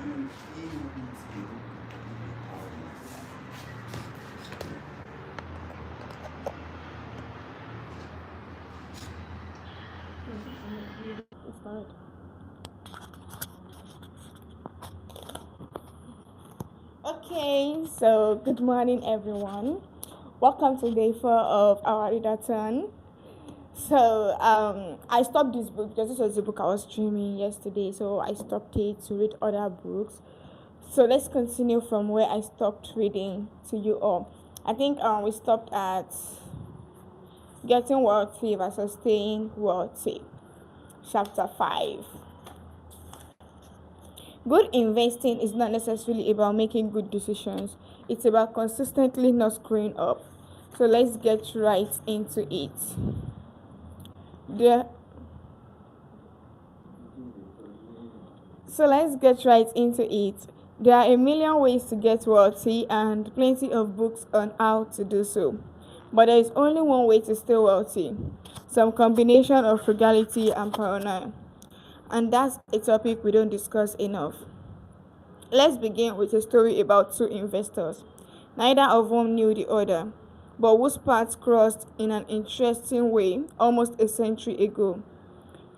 Okay, so good morning, everyone. Welcome to day 4 of our readathon. So I stopped this book because this was the book I was streaming yesterday. So I stopped it to read other books. So let's continue from where I stopped reading to you all. I think we stopped at getting wealthy versus staying wealthy, chapter 5. Good investing is not necessarily about making good decisions. It's about consistently not screwing up. So let's get right into it. There, so let's get right into it. There are a million ways to get wealthy and plenty of books on how to do so. But there is only one way to stay wealthy. Some combination of frugality and paranoia. And that's a topic we don't discuss enough. Let's begin with a story about two investors. Neither of whom knew the other, but whose paths crossed in an interesting way almost a century ago.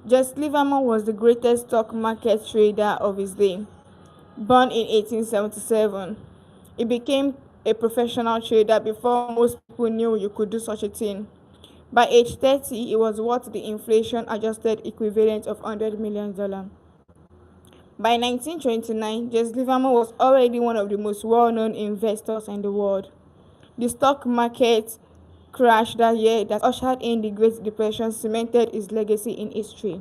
Jesse Livermore was the greatest stock market trader of his day. Born in 1877, he became a professional trader before most people knew you could do such a thing. By age 30, he was worth the inflation-adjusted equivalent of $100 million. By 1929, Jesse Livermore was already one of the most well-known investors in the world. The stock market crash that year that ushered in the Great Depression cemented his legacy in history.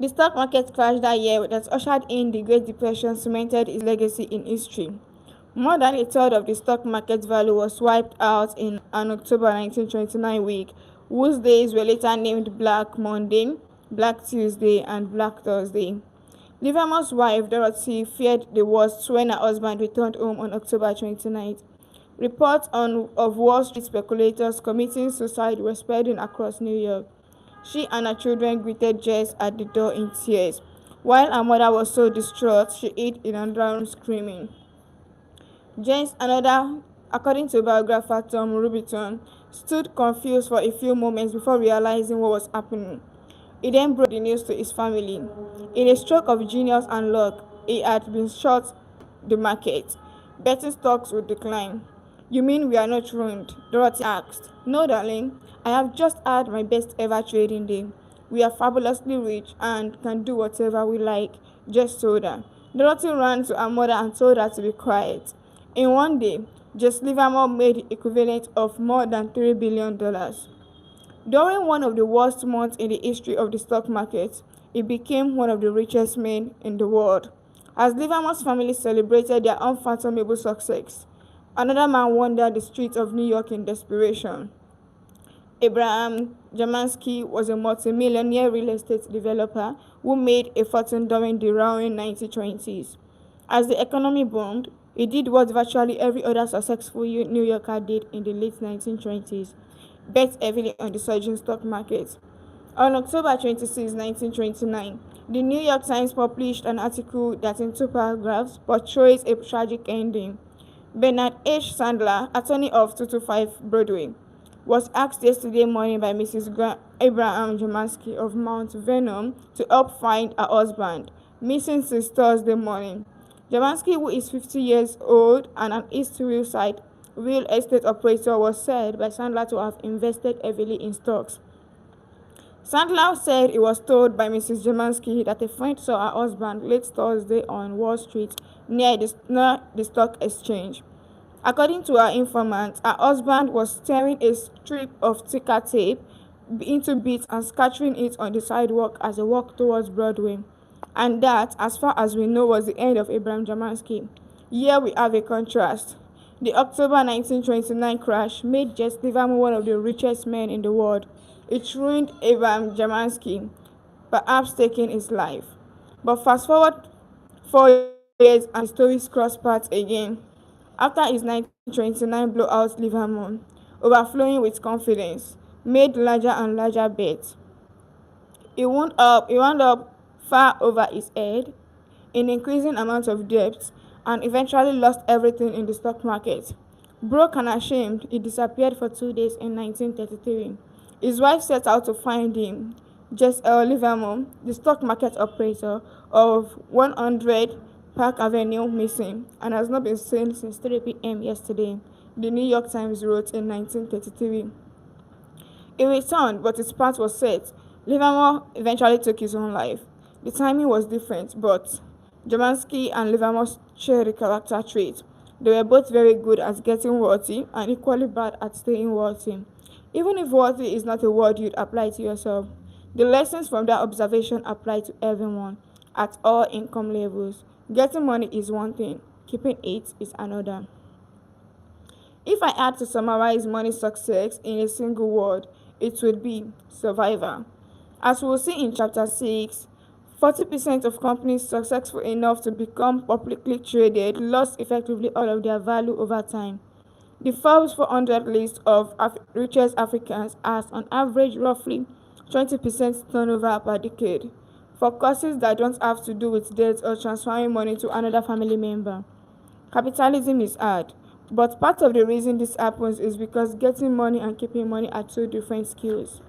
The stock market crash that year that ushered in the Great Depression cemented his legacy in history. More than a third of the stock market value was wiped out in an October 1929 week, whose days were later named Black Monday, Black Tuesday, and Black Thursday. Livermore's wife, Dorothy, feared the worst when her husband returned home on October 29th. Reports of Wall Street speculators committing suicide were spreading across New York. She and her children greeted Jess at the door in tears. While her mother was so distraught, she hid in her room screaming. Jess, according to biographer Tom Rubiton, stood confused for a few moments before realizing what was happening. He then broke the news to his family. In a stroke of genius and luck, he had been short the market. Betting stocks would decline. You mean we are not ruined? Dorothy asked. No, darling. I have just had my best ever trading day. We are fabulously rich and can do whatever we like, Jess told her. Dorothy ran to her mother and told her to be quiet. In one day, Jess Livermore made the equivalent of more than $3 billion. During one of the worst months in the history of the stock market, he became one of the richest men in the world. As Livermore's family celebrated their unfathomable success, another man wandered the streets of New York in desperation. Abraham Jamansky was a multimillionaire real estate developer who made a fortune during the roaring 1920s. As the economy boomed, he did what virtually every other successful New Yorker did in the late 1920s, bet heavily on the surging stock market. On October 26, 1929, the New York Times published an article that in two paragraphs portrays a tragic ending. Bernard H. Sandler, attorney of 225 Broadway, was asked yesterday morning by Mrs. Abraham Jamansky of Mount Vernon to help find her husband, missing since Thursday morning. Jamansky, who is 50 years old and an East Hillside real estate operator, was said by Sandler to have invested heavily in stocks. Sandler said he was told by Mrs. Jamansky that a friend saw her husband late Thursday on Wall Street near the stock exchange. According to her informant, her husband was tearing a strip of ticker tape into bits and scattering it on the sidewalk as he walked towards Broadway. And that, as far as we know, was the end of Abraham Jamansky. Here we have a contrast. The October 1929 crash made Jesse Livermore one of the richest men in the world. It ruined Abraham Jamansky, perhaps taking his life. But fast forward 4 years and the stories cross paths again. After his 1929 blowout, Livermore, overflowing with confidence, made larger and larger bets. He wound up far over his head in increasing amounts of debt and eventually lost everything in the stock market. Broke and ashamed, he disappeared for 2 days in 1933. His wife set out to find him. Jess Livermore, the stock market operator of 100 Park Avenue, missing and has not been seen since 3 p.m. yesterday, the New York Times wrote in 1933. He returned, but his path was set. Livermore eventually took his own life. The timing was different, but Jamansky and Livermore shared a character trait. They were both very good at getting wealthy and equally bad at staying wealthy. Even if wealthy is not a word you'd apply to yourself, the lessons from that observation apply to everyone at all income levels. Getting money is one thing, keeping it is another. If I had to summarize money success in a single word, it would be survivor. As we'll see in chapter 6, 40% of companies successful enough to become publicly traded lost effectively all of their value over time. The Forbes 400 list of richest Africans has on average roughly 20% turnover per decade for causes that don't have to do with debt or transferring money to another family member. Capitalism is hard, but part of the reason this happens is because getting money and keeping money are two different skills.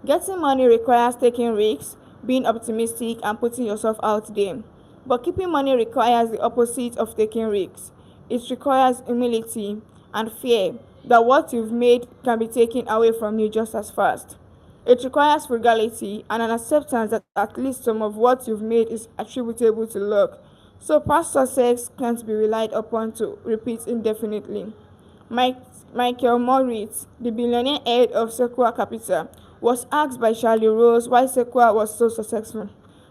Getting money requires taking risks, being optimistic, and putting yourself out there. But keeping money requires the opposite of taking risks. It requires humility and fear that what you've made can be taken away from you just as fast. It requires frugality and an acceptance that at least some of what you've made is attributable to luck. So past success can't be relied upon to repeat indefinitely. Mike, Michael Moritz, the billionaire head of Sequoia Capital, was asked by Charlie Rose why Sequoia was so successful.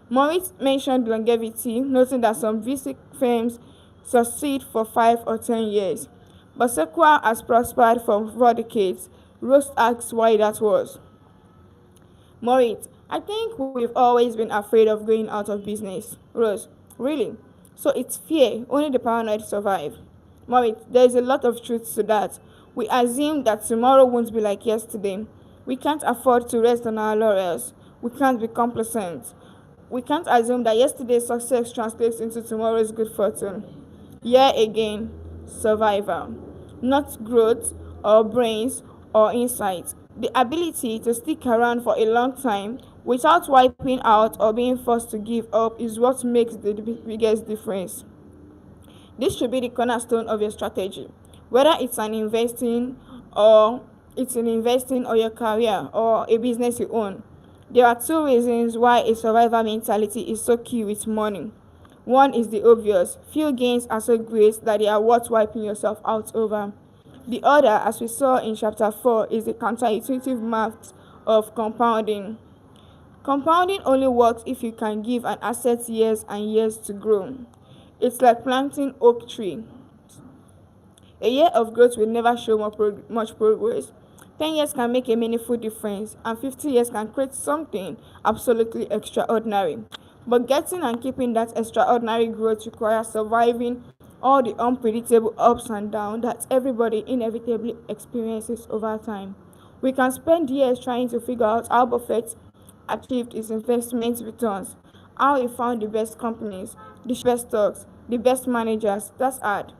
Moritz mentioned longevity, noting that some VC firms succeed for 5 or 10 years. But Sequoia has prospered for 4 decades. Rose asked why that was. Moritz, I think we've always been afraid of going out of business. Rose, really? So it's fear, only the paranoid survive. Moritz, there is a lot of truth to that. We assume that tomorrow won't be like yesterday. We can't afford to rest on our laurels. We can't be complacent. We can't assume that yesterday's success translates into tomorrow's good fortune. Here again, survival. Not growth or brains or insight. The ability to stick around for a long time without wiping out or being forced to give up is what makes the biggest difference. This should be the cornerstone of your strategy, whether it's in investing or your career or a business you own. There are two reasons why a survivor mentality is so key with money. One is the obvious: few gains are so great that they are worth wiping yourself out over. The other, as we saw in chapter 4, is the counterintuitive math of compounding. Compounding only works if you can give an asset years and years to grow. It's like planting oak tree. A year of growth will never show much progress. 10 years can make a meaningful difference, and 50 years can create something absolutely extraordinary. But getting and keeping that extraordinary growth requires surviving all the unpredictable ups and downs that everybody inevitably experiences over time. We can spend years trying to figure out how Buffett achieved his investment returns, how he found the best companies, the best stocks, the best managers. That's hard.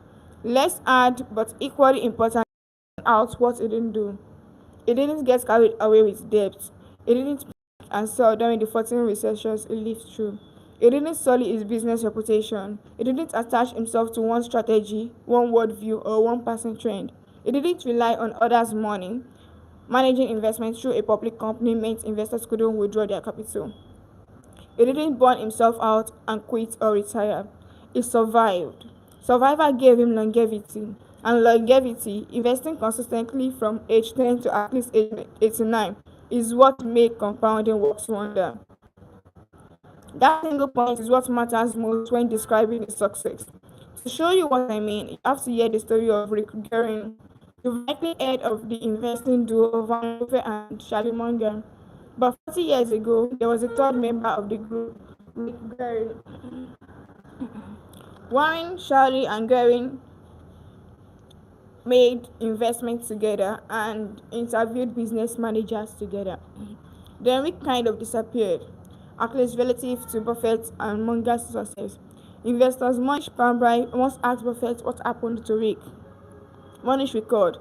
Less hard, but equally important, out what he didn't do. He didn't get carried away with debt. He didn't panic and sell during the 14 recessions he lived through. He didn't sully his business reputation. He didn't attach himself to one strategy, one worldview, or one passing trend. He didn't rely on others' money. Managing investment through a public company meant investors couldn't withdraw their capital. He didn't burn himself out and quit or retire. He survived. Survival gave him longevity. And longevity, investing consistently from age 10 to at least age 89, is what makes compounding works wonder. That single point is what matters most when describing his success. To show you what I mean, you have to hear the story of Rick Gehring. You've likely heard of the investing duo Warren Buffett and Charlie Munger. But 40 years ago, there was a third member of the group, Rick Gehring. Warren, Charlie, and Gehring made investments together, and interviewed business managers together. Then Rick kind of disappeared, at least relative to Buffett and Munger's success. Investors Monish Pambrai once asked Buffett what happened to Rick. Monish recalled,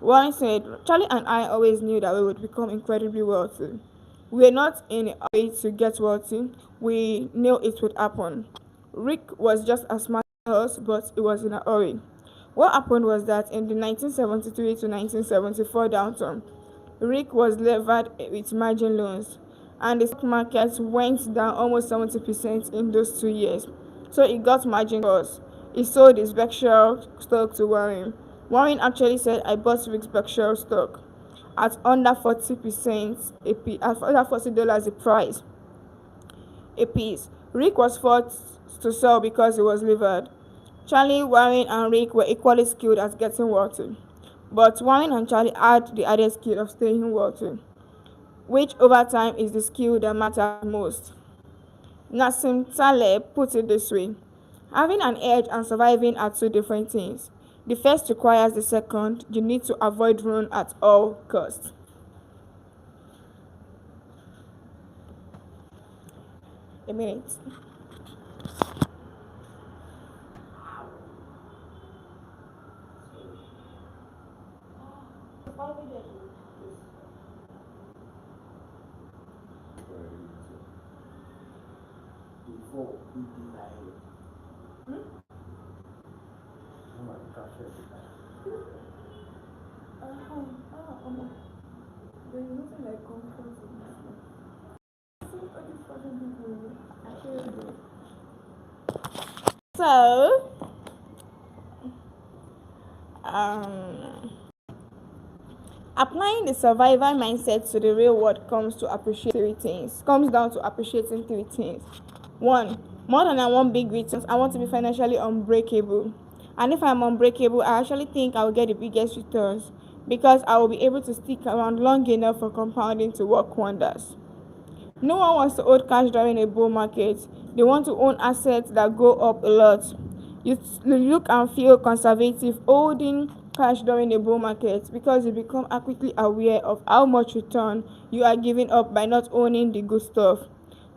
Warren said, Charlie and I always knew that we would become incredibly wealthy. We were not in a hurry to get wealthy, we knew it would happen. Rick was just as smart as us, but he was in a hurry. What happened was that in the 1973 to 1974 downturn, Rick was levered with margin loans, and the stock market went down almost 70% in those 2 years. So he got margin calls. He sold his Berkshire stock to Warren. Warren actually said, I bought Rick's Berkshire stock at under 40% at under $40 a piece. Rick was forced to sell because he was levered. Charlie, Warren, and Rick were equally skilled at getting wealthy. But Warren and Charlie had the added skill of staying wealthy, which over time is the skill that matters most. Nassim Taleb put it this way: having an edge and surviving are two different things. The first requires the second. You need to avoid ruin at all costs. A minute. So, applying the survivor mindset to the real world comes down to appreciating three things. One, more than I want big returns, I want to be financially unbreakable. And if I'm unbreakable, I actually think I will get the biggest returns because I will be able to stick around long enough for compounding to work wonders. No one wants to hold cash during a bull market. They want to own assets that go up a lot. You look and feel conservative holding cash during a bull market because you become quickly aware of how much return you are giving up by not owning the good stuff.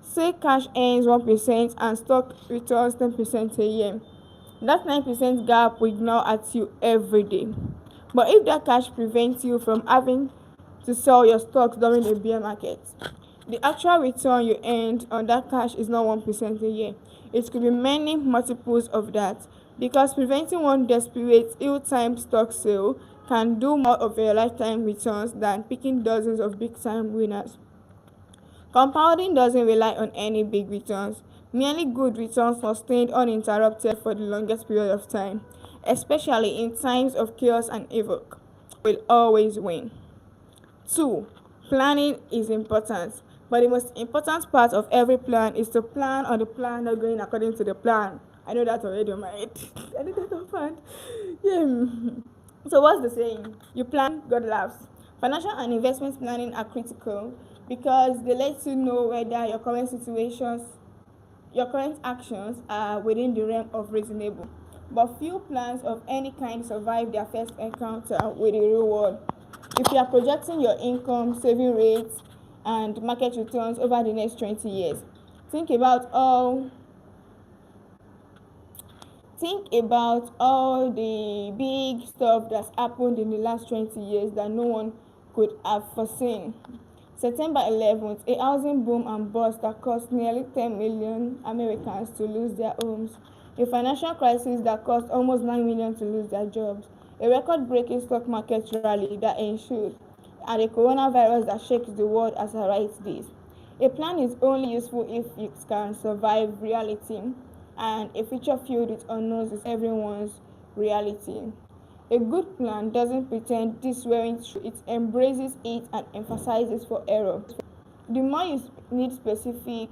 Say cash earns 1% and stock returns 10% a year. That 9% gap will gnaw at you every day. But if that cash prevents you from having to sell your stocks during a bear market, the actual return you earned on that cash is not 1% a year. It could be many multiples of that, because preventing one desperate, ill-timed stock sale can do more of your lifetime returns than picking dozens of big-time winners. Compounding doesn't rely on any big returns, merely good returns sustained uninterrupted for the longest period of time, especially in times of chaos and havoc, will always win. 2. Planning is important, but the most important part of every plan is to plan on the plan not going according to the plan. I know that already on my head. I know that offhand. Yeah. So what's the saying? You plan, God laughs. Financial and investment planning are critical because they let you know whether your current actions are within the realm of reasonable. But few plans of any kind survive their first encounter with the real world. If you are projecting your income, saving rates, and market returns over the next 20 years, think about all the big stuff that's happened in the last 20 years that no one could have foreseen. September 11th, a housing boom and bust that caused nearly 10 million Americans to lose their homes. A financial crisis that caused almost 9 million to lose their jobs. A record-breaking stock market rally that ensued. And a coronavirus that shakes the world as I write this. A plan is only useful if it can survive reality, and a future filled with unknowns is everyone's reality. A good plan doesn't pretend this weren't true, it embraces it and emphasizes for error. The more you need specific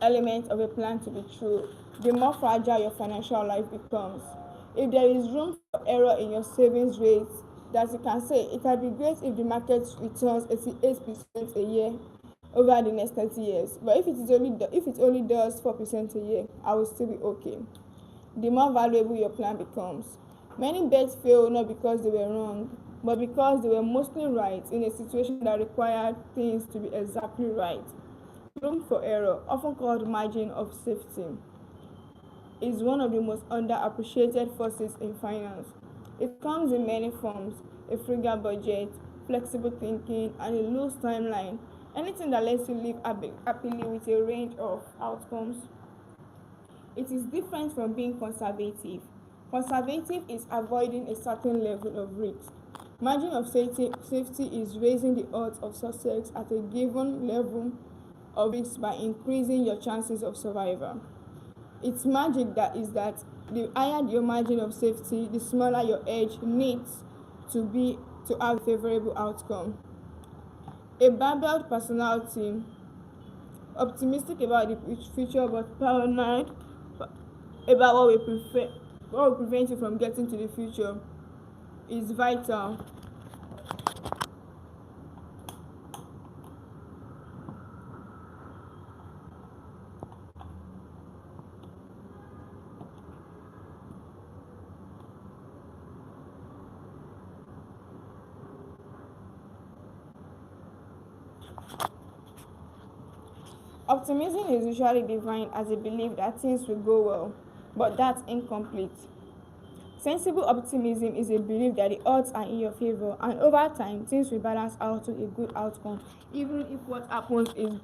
elements of a plan to be true, the more fragile your financial life becomes. If there is room for error in your savings rates, that you can say, it would be great if the market returns 88% a year over the next 30 years. But if it only does 4% a year, I will still be okay. The more valuable your plan becomes. Many bets failed not because they were wrong, but because they were mostly right in a situation that required things to be exactly right. Room for error, often called margin of safety, is one of the most underappreciated forces in finance. It comes in many forms: a frugal budget, flexible thinking, and a loose timeline. Anything that lets you live happily with a range of outcomes. It is different from being conservative. Conservative is avoiding a certain level of risk. Margin of safety is raising the odds of success at a given level of risk by increasing your chances of survival. Its magic that is that the higher your margin of safety, the smaller your edge needs to be to have a favorable outcome. A barbelled personality, optimistic about the future but paranoid about what will prevent you from getting to the future, is vital. Optimism is usually defined as a belief that things will go well, but that's incomplete. Sensible optimism is a belief that the odds are in your favor and over time things will balance out to a good outcome, even if what happens is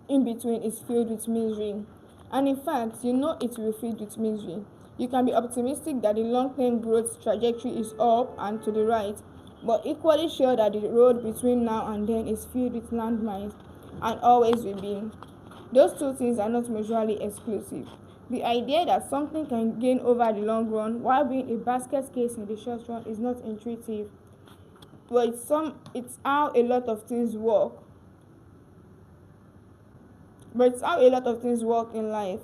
in between is filled with misery. And in fact, you know it will be filled with misery. You can be optimistic that the long-term growth trajectory is up and to the right, but equally sure that the road between now and then is filled with landmines and always will be. Those two things are not mutually exclusive. The idea that something can gain over the long run while being a basket case in the short run is not intuitive, but it's how a lot of things work. But it's how a lot of things work in life.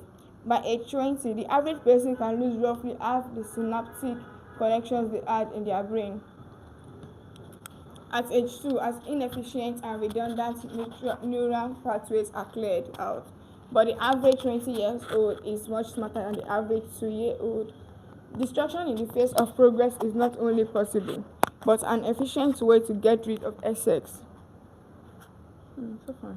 By age 20, the average person can lose roughly half the synaptic connections they had in their brain. At age 2, as inefficient and redundant neural pathways are cleared out. But the average 20 years old is much smarter than the average 2-year old. Destruction in the face of progress is not only possible, but an efficient way to get rid of excess. So far.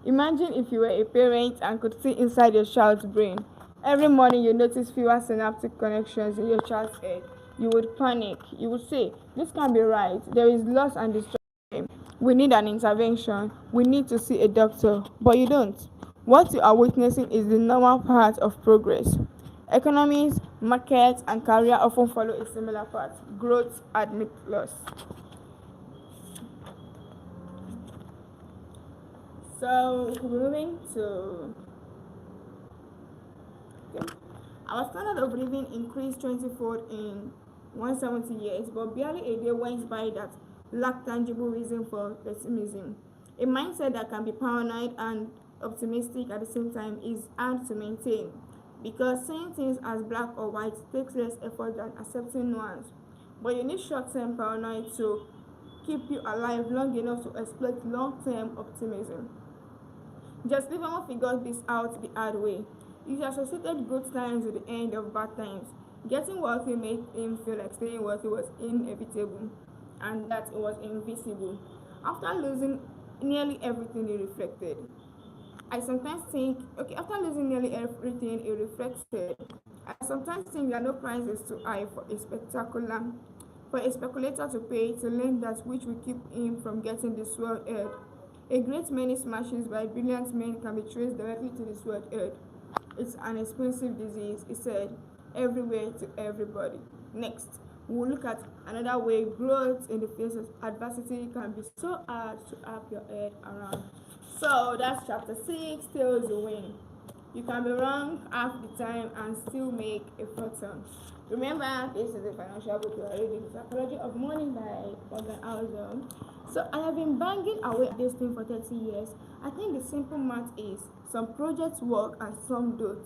Imagine if you were a parent and could see inside your child's brain. Every morning you notice fewer synaptic connections in your child's head. You would panic. You would say, "This can't be right. There is loss and destruction. We need an intervention. We need to see a doctor." But you don't. What you are witnessing is the normal part of progress. Economies, markets, and career often follow a similar path: growth amidst loss. So we're moving to okay. Our standard of living increased 20-fold in 170 years, but barely a day went by that lacked tangible reason for pessimism. A mindset that can be paranoid and optimistic at the same time is hard to maintain because seeing things as black or white takes less effort than accepting nuance. But you need short-term paranoid to keep you alive long enough to exploit long-term optimism. Just Livermore figured this out the hard way. He associated good times with the end of bad times. Getting wealthy made him feel like staying wealthy was inevitable and that it was invisible. After losing nearly everything, he reflected. I sometimes think, okay, after losing nearly everything, he reflected. I sometimes think that no price is too high for a speculator to pay to learn that which will keep him from getting the sword head. A great many smashes by brilliant men can be traced directly to the sword head. It's an expensive disease, he said, everywhere to everybody. Next, we'll look at another way growth in the face of adversity can be so hard to wrap your head around. So that's chapter 6, Tails to Win. You can be wrong half the time and still make a fortune. Remember, this is a financial book you are reading, Psychology of Money by Morgan Housel. So I have been banging away at this thing for 30 years. I think the simple math is some projects work and some don't.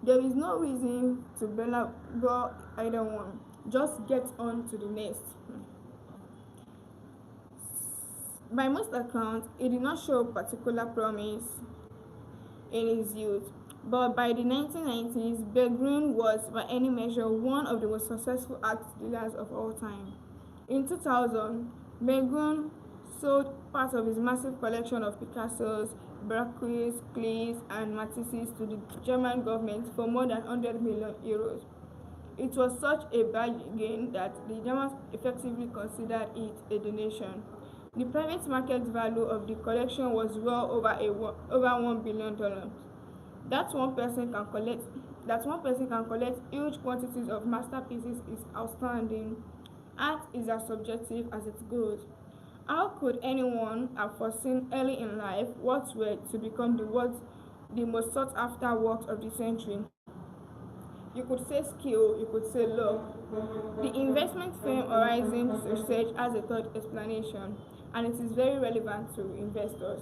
There is no reason to go either one. Just get on to the next. By most accounts, he did not show particular promise in his youth. But by the 1990s, Begrun was, by any measure, one of the most successful art dealers of all time. In 2000, Begrun sold part of his massive collection of Picassos, Braques, Klees, and Matisses to the German government for more than 100 million euros. It was such a bargain that the Germans effectively considered it a donation. The private market value of the collection was well over $1 billion. That one person can collect that one person can collect huge quantities of masterpieces is outstanding. Art is as subjective as it goes. How could anyone have foreseen early in life what were to become the most sought after works of the century? You could say skill, you could say luck. The investment firm Horizon Research has a third explanation, and it is very relevant to investors.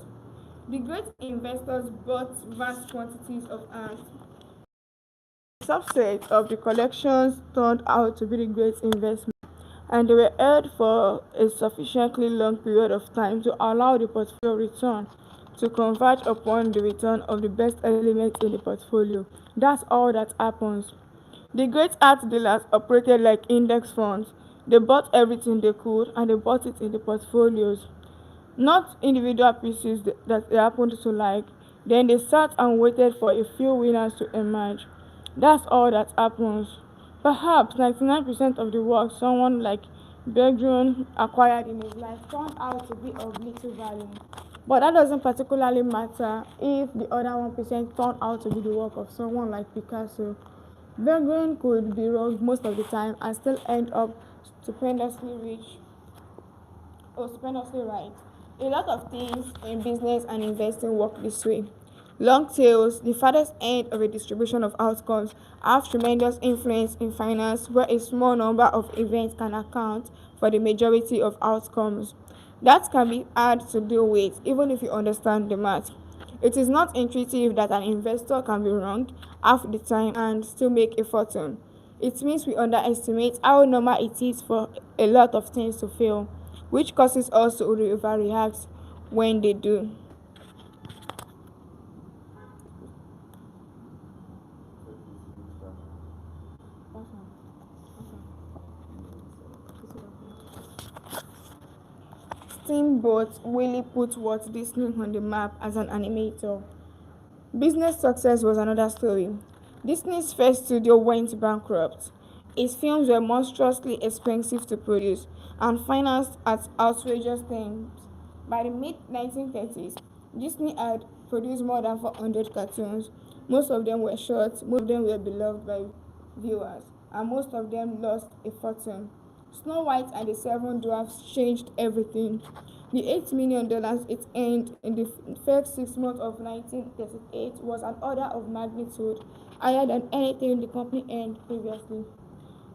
The great investors bought vast quantities of art. A subset of the collections turned out to be the great investment, and they were held for a sufficiently long period of time to allow the portfolio return to converge upon the return of the best elements in the portfolio. That's all that happens. The great art dealers operated like index funds. They bought everything they could and they bought it in the portfolios, not individual pieces that they happened to like. Then they sat and waited for a few winners to emerge. That's all that happens. Perhaps 99% of the work someone like Berggruen acquired in his life turned out to be of little value. But that doesn't particularly matter if the other 1% turned out to be the work of someone like Picasso. Berggruen could be wrong most of the time and still end up stupendously rich or stupendously right. A lot of things in business and investing work this way. Long tails, the farthest end of a distribution of outcomes, have tremendous influence in finance, where a small number of events can account for the majority of outcomes. That can be hard to deal with, even if you understand the math. It is not intuitive that an investor can be wrong half the time and still make a fortune. It means we underestimate how normal it is for a lot of things to fail, which causes us to overreact when they do. Steamboat really put Walt Disney on the map as an animator. Business success was another story. Disney's first studio went bankrupt. Its films were monstrously expensive to produce and financed at outrageous terms. By the mid 1930s, Disney had produced more than 400 cartoons. Most of them were short, most of them were beloved by viewers, and most of them lost a fortune. Snow White and the Seven Dwarfs changed everything. The $8 million it earned in the first 6 months of 1938 was an order of magnitude higher than anything the company earned previously.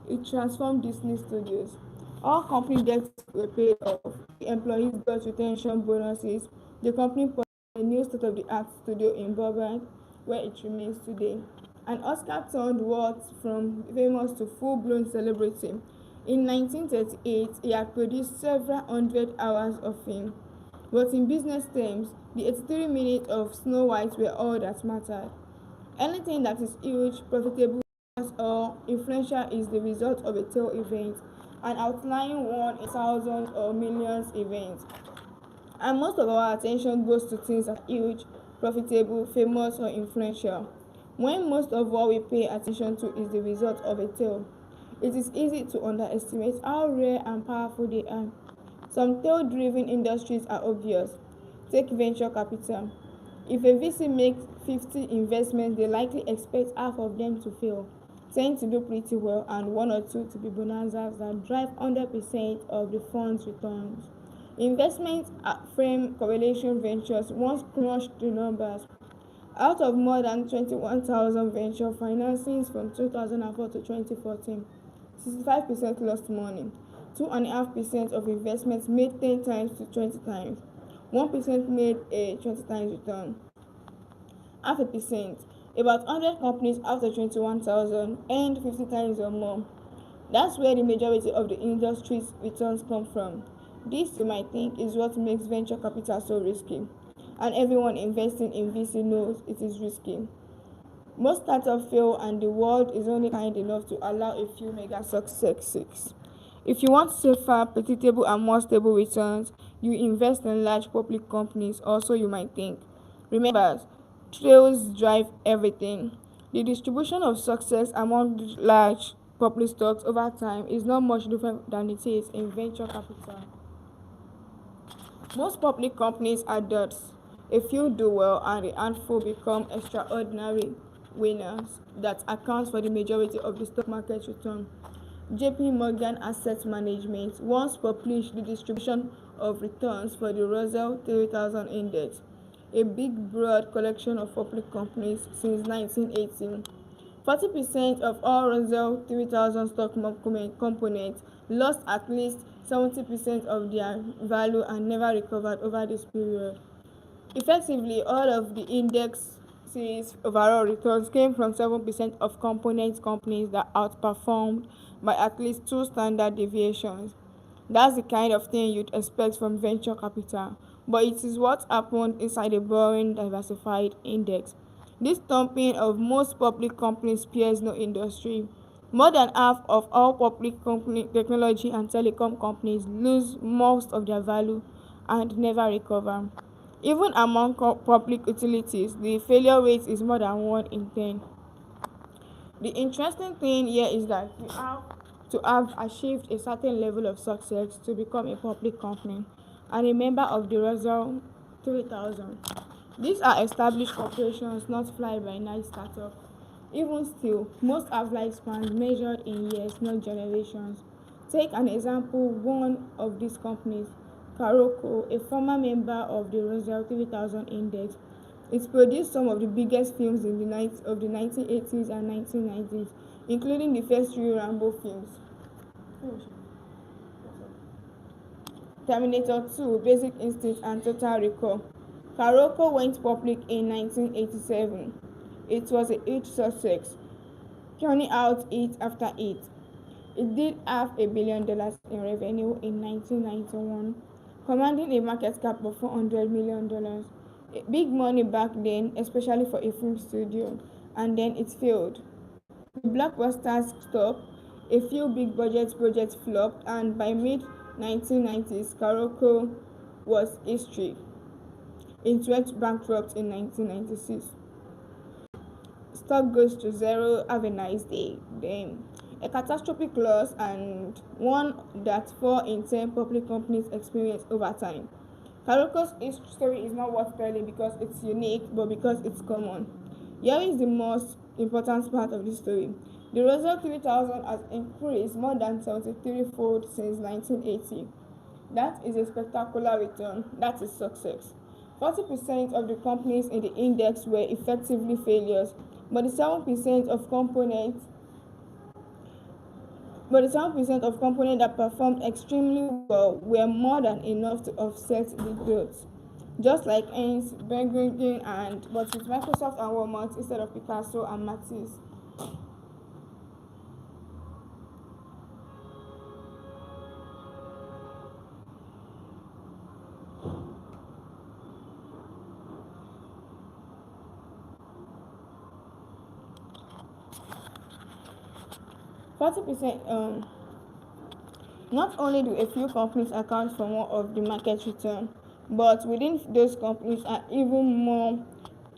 It transformed Disney Studios. All company debts were paid off. The employees got retention bonuses. The company put a new state-of-the-art studio in Burbank, where it remains today. And Oscar turned Walt from famous to full-blown celebrity. In 1938, he had produced several hundred hours of film. But in business terms, the 83 minutes of Snow White were all that mattered. Anything that is huge, profitable, or influential is the result of a tail event, an outlying one in thousands or millions event. And most of our attention goes to things that are huge, profitable, famous, or influential. When most of what we pay attention to is the result of a tail, it is easy to underestimate how rare and powerful they are. Some tail-driven industries are obvious. Take venture capital. If a VC makes 50 investments, they likely expect half of them to fail, 10 to do pretty well, and 1 or 2 to be bonanzas that drive 100% of the fund's returns. Investment frame Correlation Ventures once crushed the numbers. Out of more than 21,000 venture financings from 2004 to 2014, 65% lost money. 2.5% of investments made 10 times to 20 times. 1% made a 20 times return. Half a percent. About 100 companies after 21,000 earned 50 times or more. That's where the majority of the industry's returns come from. This, you might think, is what makes venture capital so risky. And everyone investing in VC knows it is risky. Most startups fail, and the world is only kind enough to allow a few mega successes. If you want safer, predictable, and more stable returns, you invest in large public companies, or so you might think. Remember, trails drive everything. The distribution of success among large public stocks over time is not much different than it is in venture capital. Most public companies are dots. A few do well, and a handful become extraordinary winners that account for the majority of the stock market return. JP Morgan Asset Management once published the distribution of returns for the Russell 3000 Index, a big broad collection of public companies since 1918. 40% of all Russell 3000 stock components lost at least 70% of their value and never recovered over this period. Effectively, all of the index's overall returns came from 7% of component companies that outperformed by at least two standard deviations. That's the kind of thing you'd expect from venture capital, but it is what happened inside a boring, diversified index. This thumping of most public companies spares no industry. More than half of all public company technology and telecom companies lose most of their value and never recover. Even among public utilities, the failure rate is more than 1 in 10. The interesting thing here is that you have to have achieved a certain level of success to become a public company and a member of the Russell 3000. These are established corporations, not fly-by-night startups. Even still, most have lifespans measured in years, not generations. Take an example, one of these companies, Karoko, a former member of the Russell 3000 Index. It produced some of the biggest films in the 1980s and 1990s, including the first three Rambo films, Terminator 2, Basic Instinct, and Total Recall. Karoko went public in 1987. It was a huge success, churning out hit after hit. It did $500 million in revenue in 1991, commanding a market cap of $400 million. Big money back then, especially for a film studio, and then it failed. The blockbusters stopped, a few big budget projects flopped, and by mid 1990s, Karoko was history. It went bankrupt in 1996. Stock goes to zero. Have a nice day. Then, a catastrophic loss, and one that 4 in 10 public companies experience over time. Karoko's story is not worth telling because it's unique, but because it's common. Here is the most important part of the story. The Russell 3000 has increased more than 73-fold since 1980. That is a spectacular return. That is success. 40% of the companies in the index were effectively failures, but the 7% of components that performed extremely well were more than enough to offset the growth. Just like Ernst, Bergingen, and but with Microsoft and Walmart instead of Picasso and Matisse. 40%. Not only do a few companies account for more of the market return, but within those companies are even more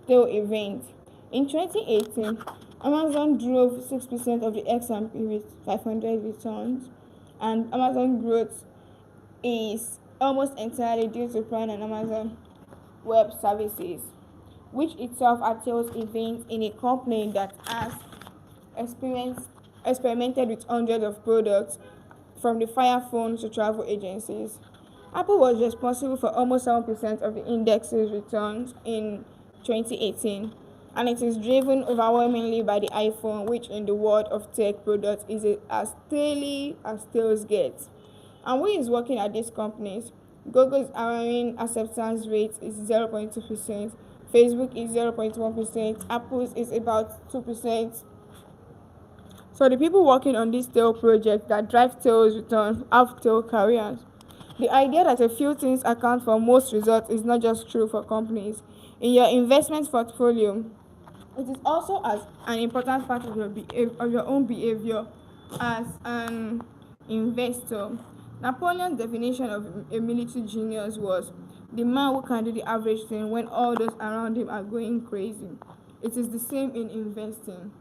tail events. In 2018, Amazon drove 6% of the S&P 500 returns, and Amazon growth is almost entirely due to Prime and Amazon Web Services, which itself are tails events in a company that has experimented with hundreds of products, from the Fire phone to travel agencies. Apple was responsible for almost 7% of the index's returns in 2018, and it is driven overwhelmingly by the iPhone, which in the world of tech products is as daily as tails get. And who is working at these companies? Google's hiring acceptance rate is 0.2%, Facebook is 0.1%, Apple's is about 2%. So the people working on this tail project that drive tails returns have tail careers. The idea that a few things account for most results is not just true for companies. In your investment portfolio, It is also as an important part of of your own behavior as an investor. Napoleon's definition of a military genius was the man who can do the average thing when all those around him are going crazy. It is the same in investing.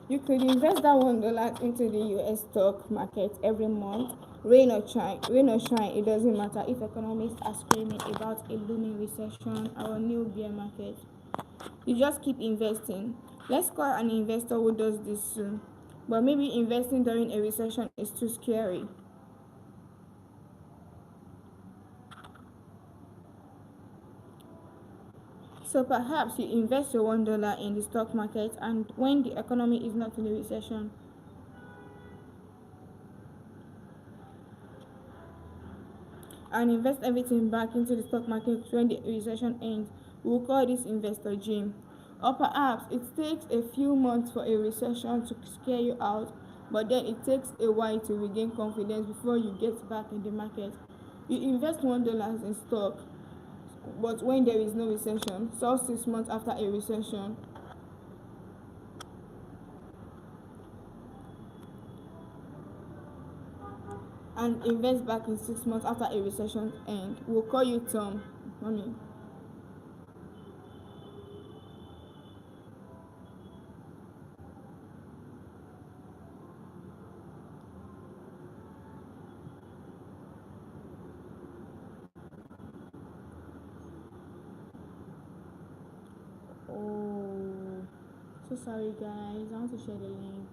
You could invest that $1 into the US stock market every month. Rain or shine, it doesn't matter if economists are screaming about a looming recession or a new bear market. You just keep investing. Let's call an investor who does this soon. But maybe investing during a recession is too scary. So perhaps you invest your $1 in the stock market, and when the economy is not in a recession, and invest everything back into the stock market when the recession ends. We'll call this investor Jim. Or perhaps it takes a few months for a recession to scare you out, but then it takes a while to regain confidence before you get back in the market. You invest $1 in stock, but when there is no recession, sell 6 months after a recession, and invest back in 6 months after a recession end. We'll call you Tom. Money. Oh, so sorry guys. I want to share the link.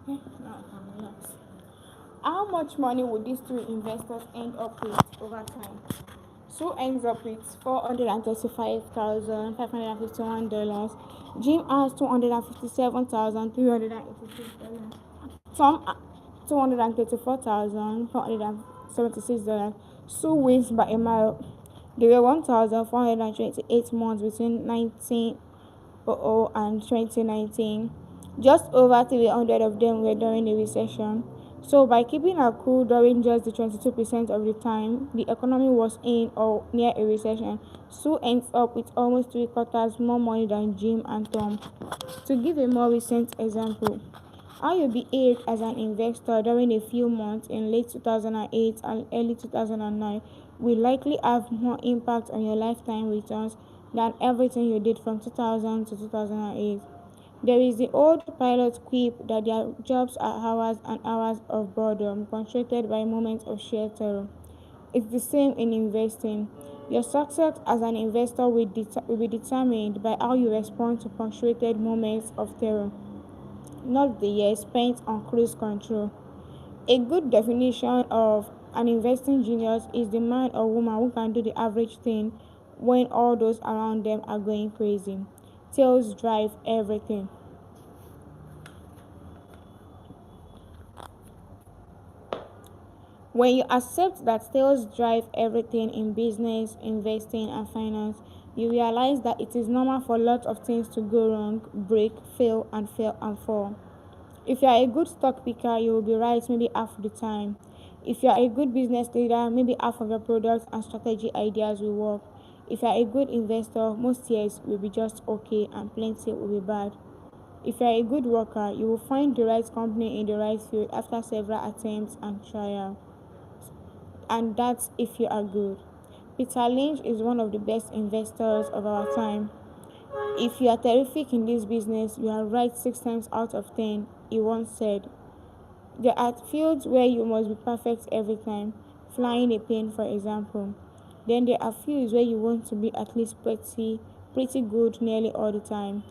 Okay, now I can relax. How much money would these three investors end up with over time? Sue ends up with $435,551. Jim has $257,386. Tom $234,476. Sue wins by a mile. There were 1,428 months between 1900 and 2019. Just over 300 of them were during the recession. So, by keeping her cool during just the 22% of the time the economy was in or near a recession, Sue ends up with almost three quarters more money than Jim and Tom. To give a more recent example, how you behaved as an investor during a few months in late 2008 and early 2009 will likely have more impact on your lifetime returns than everything you did from 2000 to 2008. There is the old pilot quip that their jobs are hours and hours of boredom, punctuated by moments of sheer terror. It's the same in investing. Your success as an investor will be determined by how you respond to punctuated moments of terror, not the years spent on cruise control. A good definition of an investing genius is the man or woman who can do the average thing when all those around them are going crazy. Sales drive everything. When you accept that sales drive everything in business, investing, and finance, you realize that it is normal for lots of things to go wrong, break, fail and fall. If you are a good stock picker, you will be right maybe half the time. If you are a good business leader, maybe half of your products and strategy ideas will work. If you are a good investor, most years will be just okay and plenty will be bad. If you are a good worker, you will find the right company in the right field after several attempts and trial. And that's if you are good. Peter Lynch is one of the best investors of our time. If you are terrific in this business, you are right 6 times out of 10, he once said. There are fields where you must be perfect every time, flying a plane for example. Then there are fields where you want to be at least pretty good nearly all the time.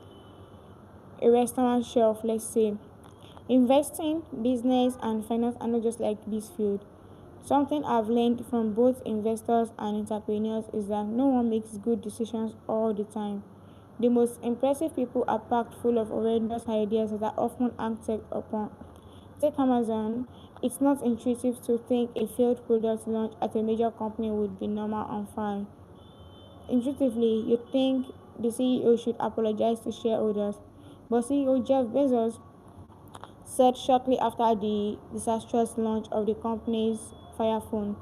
A restaurant chef, let's say. Investing, business, and finance are not just like this field. Something I've learned from both investors and entrepreneurs is that no one makes good decisions all the time. The most impressive people are packed full of horrendous ideas that are often acted upon. Take Amazon. It's not intuitive to think a failed product launch at a major company would be normal and fine. Intuitively, you think the CEO should apologize to shareholders, but CEO Jeff Bezos said shortly after the disastrous launch of the company's Fire Phone,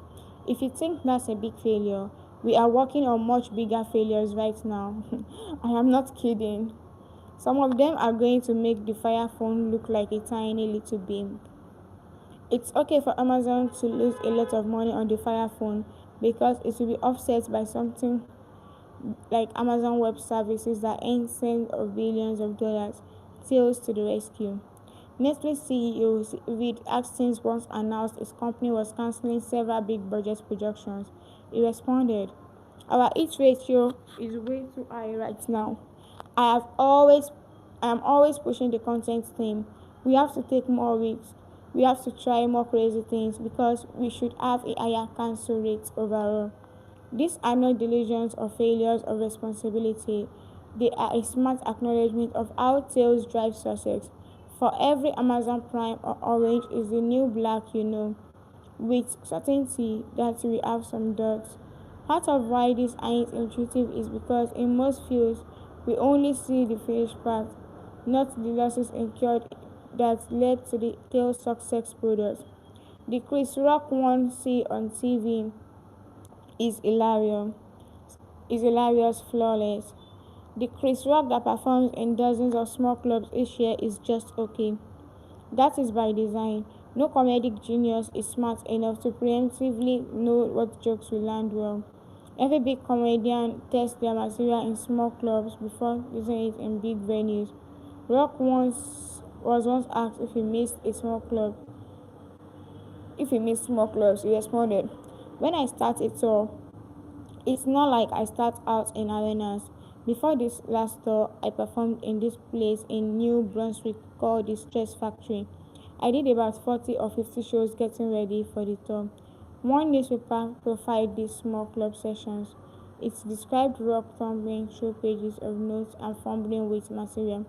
"If you think that's a big failure, we are working on much bigger failures right now." I am not kidding. Some of them are going to make the Fire Phone look like a tiny little beam. It's okay for Amazon to lose a lot of money on the Fire Phone because it will be offset by something like Amazon Web Services that earn tens of billions of dollars. Tails to the rescue. Netflix CEO Reed Hastings once announced his company was canceling several big budget productions. He responded, "Our hit ratio is way too high right now. I have always I am always pushing the content team. We have to take more risks. We have to try more crazy things because we should have a higher cancel rate overall." These are not delusions or failures of responsibility. They are a smart acknowledgement of how sales drive success. For every Amazon Prime or Orange is the new black with certainty that we have some dots. Part of why this ain't intuitive is because in most fields we only see the finished part, not the losses incurred that led to the tail success product. The Chris Rock one see on TV is hilarious. Flawless. The Chris Rock that performs in dozens of small clubs each year is just okay. That is by design. No comedic genius is smart enough to preemptively know what jokes will land well. Every big comedian tests their material in small clubs before using it in big venues. Rock was once asked if he missed small clubs, he responded, "When I start a tour, it's not like I start out in arenas. Before this last tour, I performed in this place in New Brunswick called the Stress Factory. I did about 40 or 50 shows getting ready for the tour. One newspaper profiled these small club sessions. It described Rock tumbling through pages of notes and fumbling with material.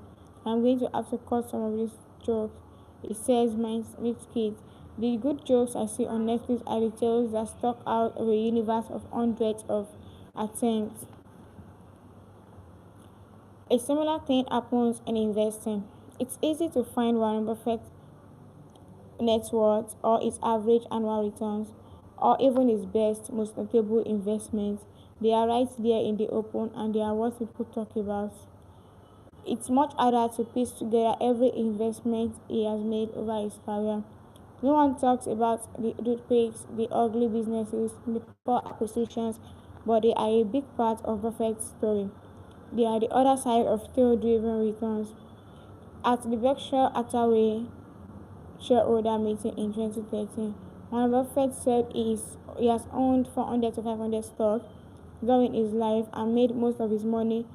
I'm going to have to cut some of these jokes," it says mid kid. The good jokes I see on Netflix are the tales that stuck out of a universe of hundreds of attempts. A similar thing happens in investing. It's easy to find Warren Buffett's net worth or its average annual returns, or even his best, most notable investments. They are right there in the open and they are what people talk about. It's much harder to piece together every investment he has made over his career. No one talks about the toothpicks, the ugly businesses, the poor acquisitions, but they are a big part of Buffett's story. They are the other side of tail-driven returns. At the Berkshire Hathaway shareholder meeting in 2013, Warren Buffett said he has owned 400 to 500 stocks during his life and made most of his money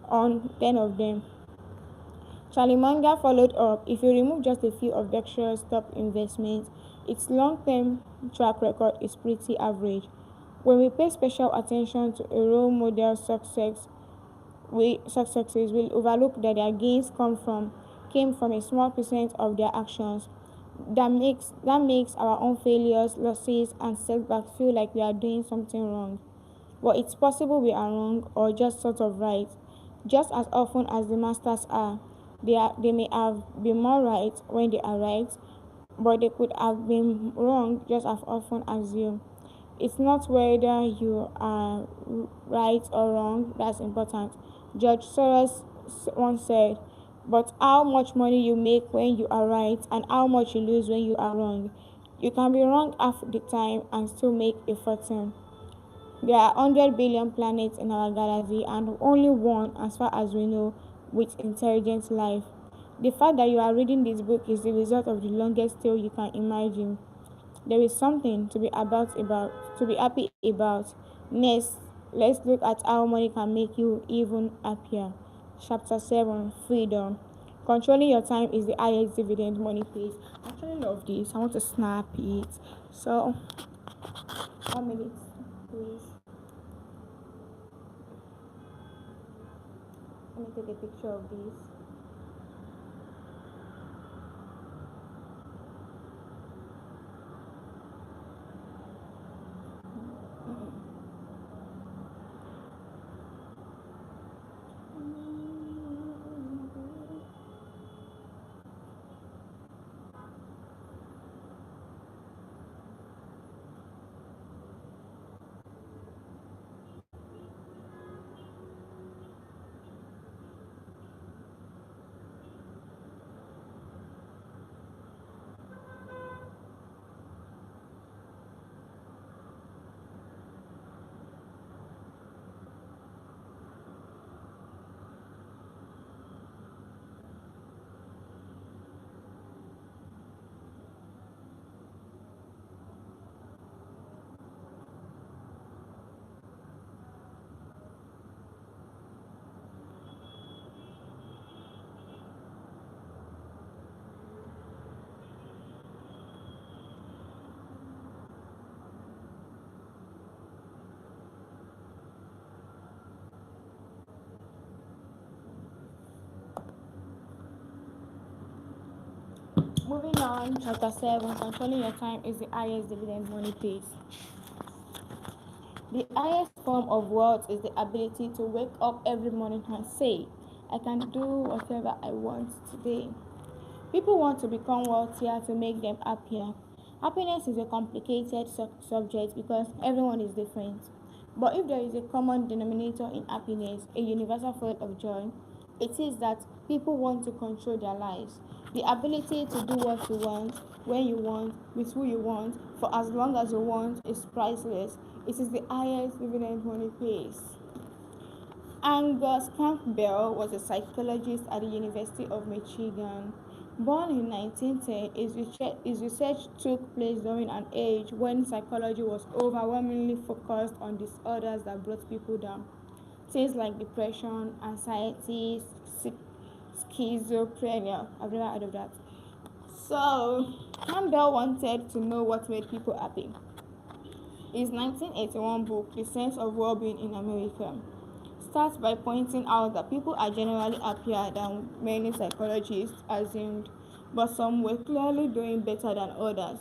on 10 of them. Charlie Munger followed up, "If you remove just a few of Berkshire's top investments, its long-term track record is pretty average. When we pay special attention to a role model's successes, we'll overlook that their gains came from a small percent of their actions. That makes our own failures, losses, and setbacks feel like we are doing something wrong. But it's possible we are wrong or just sort of right. Just as often as the masters are. They may have been more right when they are right, but they could have been wrong just as often as you. It's not whether you are right or wrong that's important." George Soros once said, "But how much money you make when you are right and how much you lose when you are wrong. You can be wrong half the time and still make a fortune." There are 100 billion planets in our galaxy and only one, as far as we know, with intelligent life. The fact that you are reading this book is the result of the longest tale you can imagine. There is something to be happy about. Next, let's look at how money can make you even happier. Chapter 7, Freedom. Controlling your time is the highest dividend money pays. I actually love this. I want to snap it. So, 1 minute, please. Let me take a picture of this. Moving on, chapter 7, controlling your time is the highest dividend money pays. The highest form of wealth is the ability to wake up every morning and say, I can do whatever I want today. People want to become wealthier to make them happier. Happiness is a complicated subject because everyone is different. But if there is a common denominator in happiness, a universal flow of joy, it is that people want to control their lives. The ability to do what you want, when you want, with who you want, for as long as you want is priceless. It is the highest dividend money pays. Angus Campbell was a psychologist at the University of Michigan. Born in 1910, his research took place during an age when psychology was overwhelmingly focused on disorders that brought people down. Things like depression, anxiety, schizophrenia. I've never heard of that. So, Campbell wanted to know what made people happy. His 1981 book, The Sense of Well-Being in America, starts by pointing out that people are generally happier than many psychologists assumed, but some were clearly doing better than others,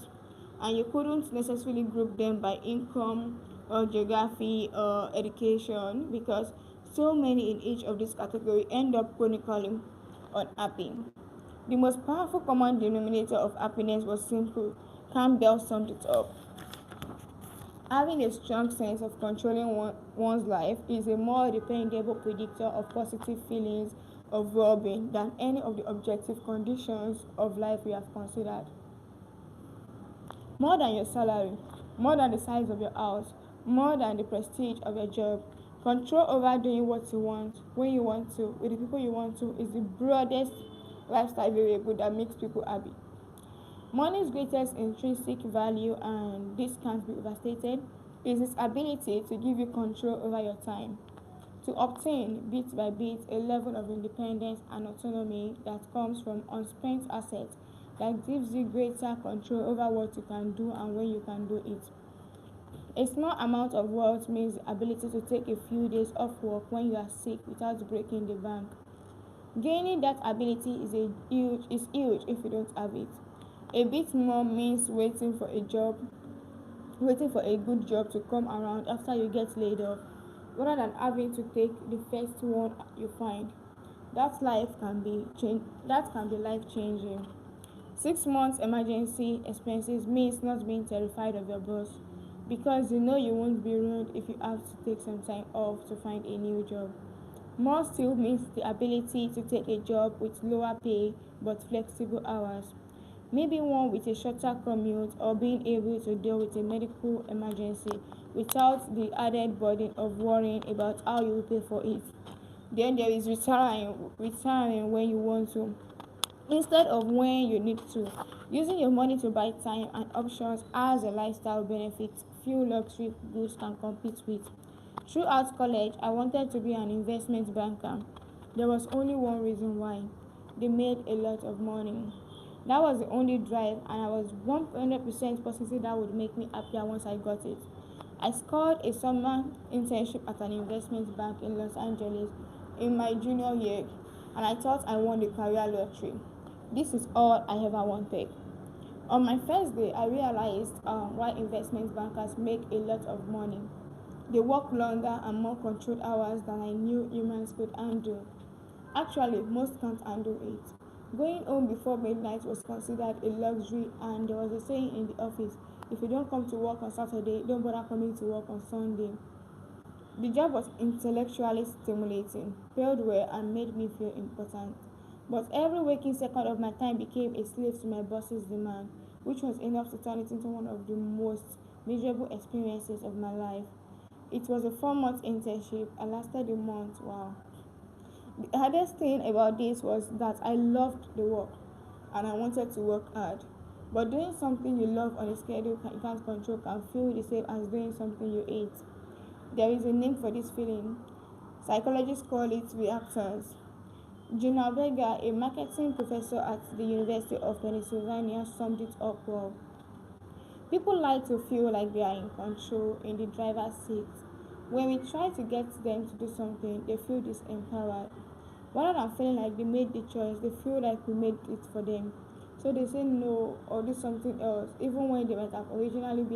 and you couldn't necessarily group them by income or geography or education because so many in each of these categories end up chronically unhappy. The most powerful common denominator of happiness was simple. Campbell summed it up. Having a strong sense of controlling one's life is a more dependable predictor of positive feelings of well-being than any of the objective conditions of life we have considered. More than your salary, more than the size of your house, more than the prestige of your job, control over doing what you want, when you want to, with the people you want to, is the broadest lifestyle variable that makes people happy. Money's greatest intrinsic value, and this can't be overstated, is its ability to give you control over your time, to obtain bit by bit a level of independence and autonomy that comes from unspent assets that gives you greater control over what you can do and when you can do it. A small amount of wealth means the ability to take a few days off work when you are sick without breaking the bank. Gaining that ability is huge if you don't have it. A bit more means waiting for a good job to come around after you get laid off, rather than having to take the first one you find. That can be life changing. 6 months emergency expenses means not being terrified of your boss because you know you won't be ruined if you have to take some time off to find a new job. More still means the ability to take a job with lower pay but flexible hours. Maybe one with a shorter commute or being able to deal with a medical emergency without the added burden of worrying about how you will pay for it. Then there is retiring when you want to instead of when you need to. Using your money to buy time and options as a lifestyle benefit few luxury goods can compete with. Throughout college, I wanted to be an investment banker. There was only one reason why. They made a lot of money. That was the only drive, and I was 100% positive that would make me happier once I got it. I scored a summer internship at an investment bank in Los Angeles in my junior year, and I thought I won the career lottery. This is all I ever wanted. On my first day, I realized why investment bankers make a lot of money. They work longer and more controlled hours than I knew humans could handle. Actually, most can't handle it. Going home before midnight was considered a luxury, and there was a saying in the office, if you don't come to work on Saturday, don't bother coming to work on Sunday. The job was intellectually stimulating, paid well, and made me feel important. But every waking second of my time became a slave to my boss's demand, which was enough to turn it into one of the most miserable experiences of my life. It was a 4 month internship. I lasted a month. Wow. The hardest thing about this was that I loved the work and I wanted to work hard. But doing something you love on a schedule you can't control can feel the same as doing something you hate. There is a name for this feeling. Psychologists call it reactance. Gina Vega, a marketing professor at the University of Pennsylvania, summed it up well. People like to feel like they are in control in the driver's seat. When we try to get them to do something, they feel disempowered. Rather than feeling like they made the choice, they feel like we made it for them. So they say no or do something else, even when they might have originally been